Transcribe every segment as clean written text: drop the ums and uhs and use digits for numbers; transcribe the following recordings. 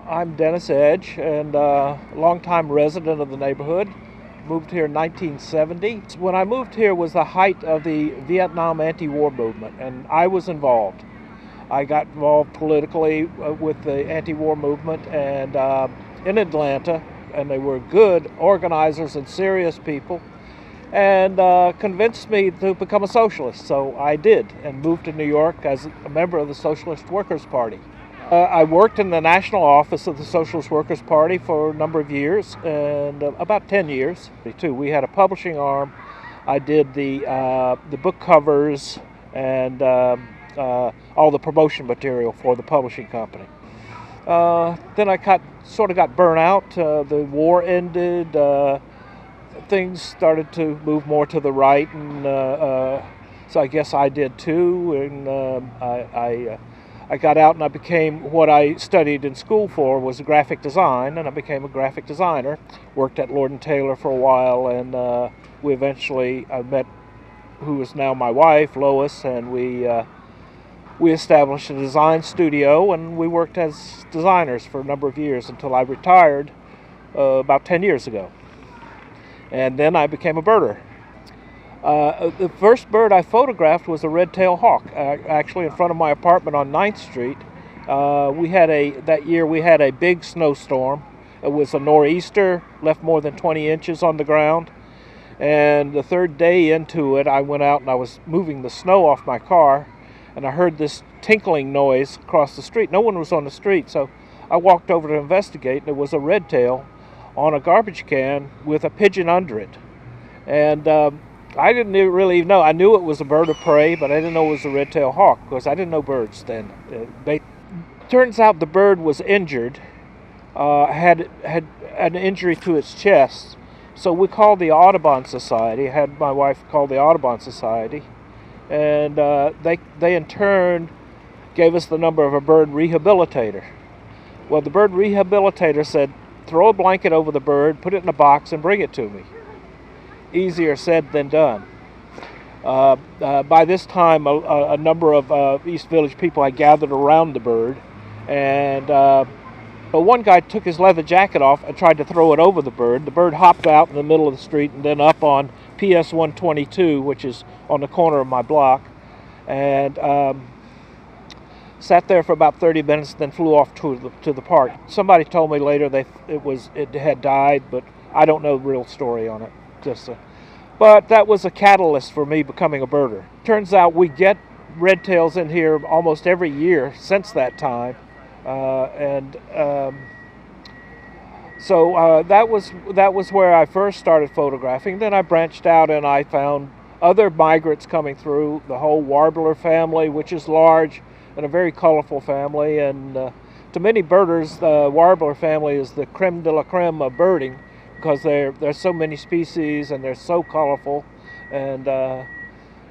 I'm Dennis Edge, and a longtime resident of the neighborhood. Moved here in 1970. When I moved here was the height of the Vietnam anti-war movement, and I was involved. I got involved politically with the anti-war movement and in Atlanta, and they were good organizers and serious people, and convinced me to become a socialist. So I did, and moved to New York as a member of the Socialist Workers' Party. I worked in the national office of the Socialist Workers' Party for a number of years, and about 10 years, too. We had a publishing arm. I did the book covers and all the promotion material for the publishing company. Then I sort of got burnt out. The war ended. Things started to move more to the right, and so I guess I did too. And I got out and I became what I studied in school for was graphic design, and I became a graphic designer. Worked at Lord & Taylor for a while, and I met who is now my wife, Lois, and we established a design studio, and we worked as designers for a number of years until I retired about 10 years ago. And then I became a birder. The first bird I photographed was a red-tailed hawk, actually in front of my apartment on 9th Street. That year we had a big snowstorm. It was a nor'easter, left more than 20 inches on the ground. And the third day into it, I went out and I was moving the snow off my car, and I heard this tinkling noise across the street. No one was on the street, so I walked over to investigate, and it was a red-tail on a garbage can with a pigeon under it. And I didn't really know. I knew it was a bird of prey, but I didn't know it was a red-tailed hawk because I didn't know birds then. Turns out the bird was injured, had an injury to its chest. So we called the Audubon Society. I had my wife call the Audubon Society, and they in turn gave us the number of a bird rehabilitator. Well, the bird rehabilitator said, throw a blanket over the bird, put it in a box, and bring it to me. Easier said than done. By this time, a number of East Village people had gathered around the bird, and but one guy took his leather jacket off and tried to throw it over the bird. The bird hopped out in the middle of the street and then up on PS 122, which is on the corner of my block, and sat there for about 30 minutes, then flew off to the park. Somebody told me later it had died, but I don't know the real story on it. But that was a catalyst for me becoming a birder. Turns out we get red tails in here almost every year since that time, so that was where I first started photographing. Then I branched out and I found other migrants coming through, the whole warbler family, which is large and a very colorful family, and to many birders the warbler family is the creme de la creme of birding, because there's so many species and they're so colorful, and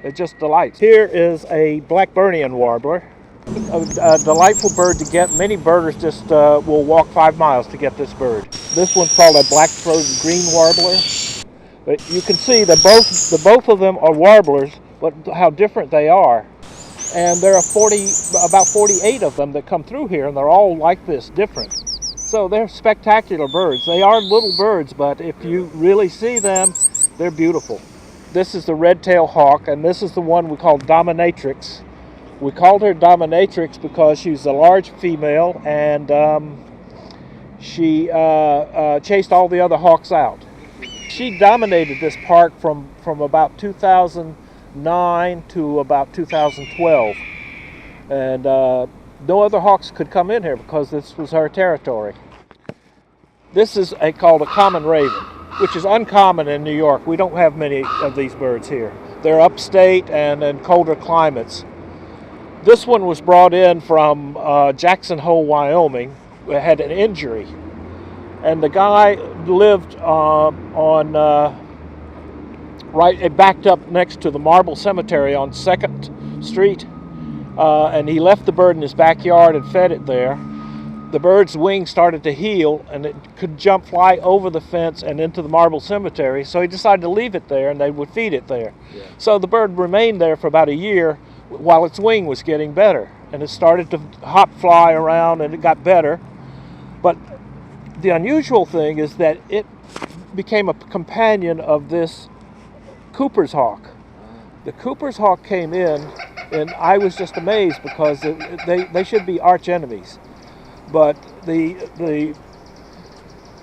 it just delights. Here is a Blackburnian warbler, a delightful bird to get. Many birders just will walk 5 miles to get this bird. This one's called a black-throated green warbler. But you can see that both of them are warblers, but how different they are. And there are about 48 of them that come through here, and they're all like this, different. So they're spectacular birds. They are little birds, but if you really see them, they're beautiful. This is the red-tailed hawk, and this is the one we call Dominatrix. We called her Dominatrix because she's a large female, and she chased all the other hawks out. She dominated this park from about 2009 to about 2012, and no other hawks could come in here because this was her territory. This is called a common raven, which is uncommon in New York. We don't have many of these birds here. They're upstate and in colder climates. This one was brought in from Jackson Hole, Wyoming. It had an injury, and the guy lived it backed up next to the Marble Cemetery on 2nd Street. And he left the bird in his backyard and fed it there. The bird's wings started to heal, and it could fly over the fence and into the Marble Cemetery, so he decided to leave it there, and they would feed it there. Yeah. So the bird remained there for about a year while its wing was getting better, and it started to fly around, and it got better. But the unusual thing is that it became a companion of this Cooper's hawk. The Cooper's hawk came in, and I was just amazed because they should be arch enemies. But the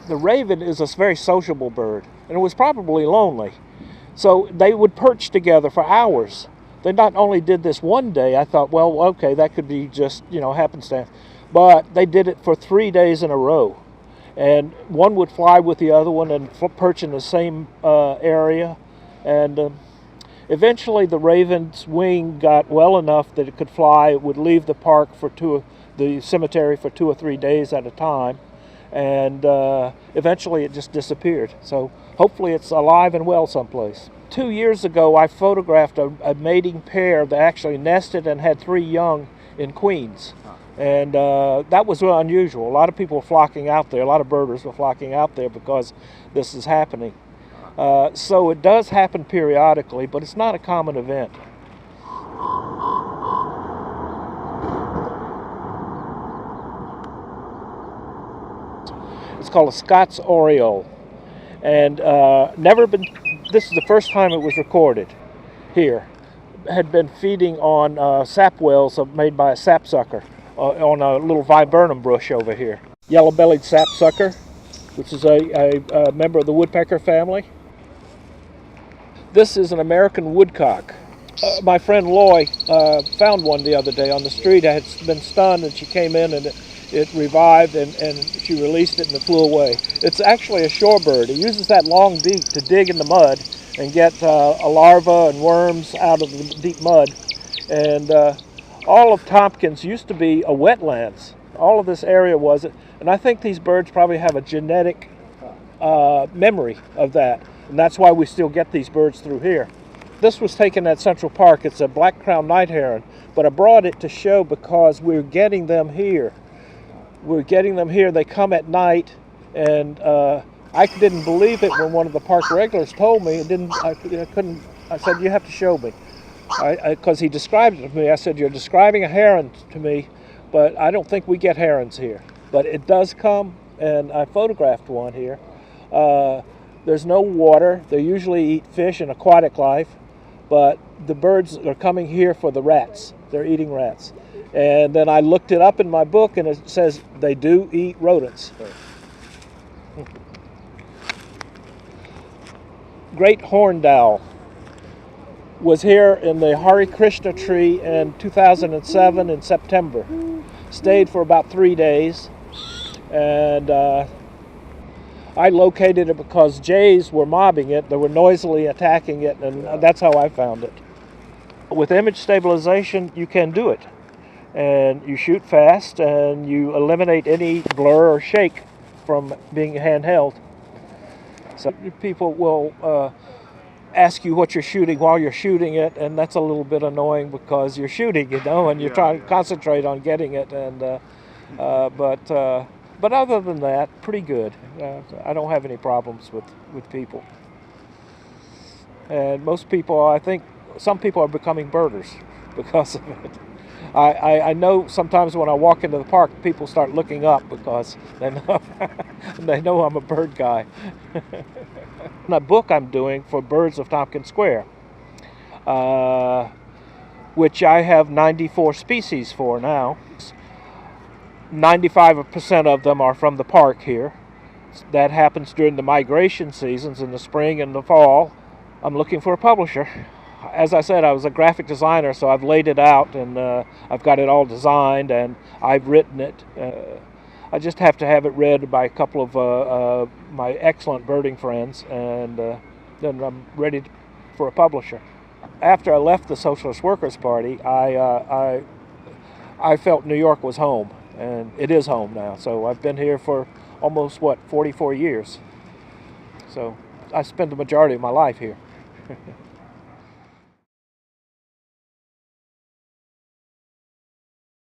raven is a very sociable bird, and it was probably lonely. So they would perch together for hours. They not only did this one day, I thought, well, okay, that could be just, happenstance. But they did it for 3 days in a row. And one would fly with the other one and perch in the same area. And eventually the raven's wing got well enough that it could fly. It would leave the park the cemetery for 2 or 3 days at a time. And eventually it just disappeared. So hopefully it's alive and well someplace. 2 years ago, I photographed a mating pair that actually nested and had 3 young in Queens. And that was really unusual. A lot of people were flocking out there. A lot of birders were flocking out there because this is happening. So it does happen periodically, but it's not a common event. It's called a Scots oriole, and this is the first time it was recorded here. Had been feeding on sap wells made by a sapsucker on a little viburnum bush over here. Yellow-bellied sapsucker, which is a member of the woodpecker family. This is an American woodcock. My friend Loy found one the other day on the street. I had been stunned, and she came in, and it revived, and she released it, and it flew away. It's actually a shorebird. It uses that long beak to dig in the mud and get a larva and worms out of the deep mud. And all of Tompkins used to be a wetlands. All of this area was it. And I think these birds probably have a genetic memory of that. And that's why we still get these birds through here. This was taken at Central Park. It's a black-crowned night heron. But I brought it to show because we're getting them here. We're getting them here. They come at night, and I didn't believe it when one of the park regulars told me. I couldn't. I said, "You have to show me," because he described it to me. I said, "You're describing a heron to me, but I don't think we get herons here." But it does come, and I photographed one here. There's no water. They usually eat fish and aquatic life, but the birds are coming here for the rats. They're eating rats. And then I looked it up in my book, and it says they do eat rodents. Great horned owl was here in the Hare Krishna tree in 2007 in September. Stayed for about 3 days, and I located it because jays were mobbing it. They were noisily attacking it, and that's how I found it. With image stabilization, you can do it. And you shoot fast, and you eliminate any blur or shake from being handheld. So people will ask you what you're shooting while you're shooting it, and that's a little bit annoying because you're shooting, and you're trying to concentrate on getting it. And but other than that, pretty good. I don't have any problems with people. And most people, I think, some people are becoming birders because of it. I know sometimes when I walk into the park, people start looking up because they know I'm a bird guy. A book I'm doing for birds of Tompkins Square, which I have 94 species for now. 95% of them are from the park here. That happens during the migration seasons in the spring and the fall. I'm looking for a publisher. As I said, I was a graphic designer, so I've laid it out, and I've got it all designed, and I've written it. I just have to have it read by a couple of my excellent birding friends, and then I'm ready for a publisher. After I left the Socialist Workers' Party, I felt New York was home, and it is home now. So I've been here for almost, 44 years. So I spent the majority of my life here.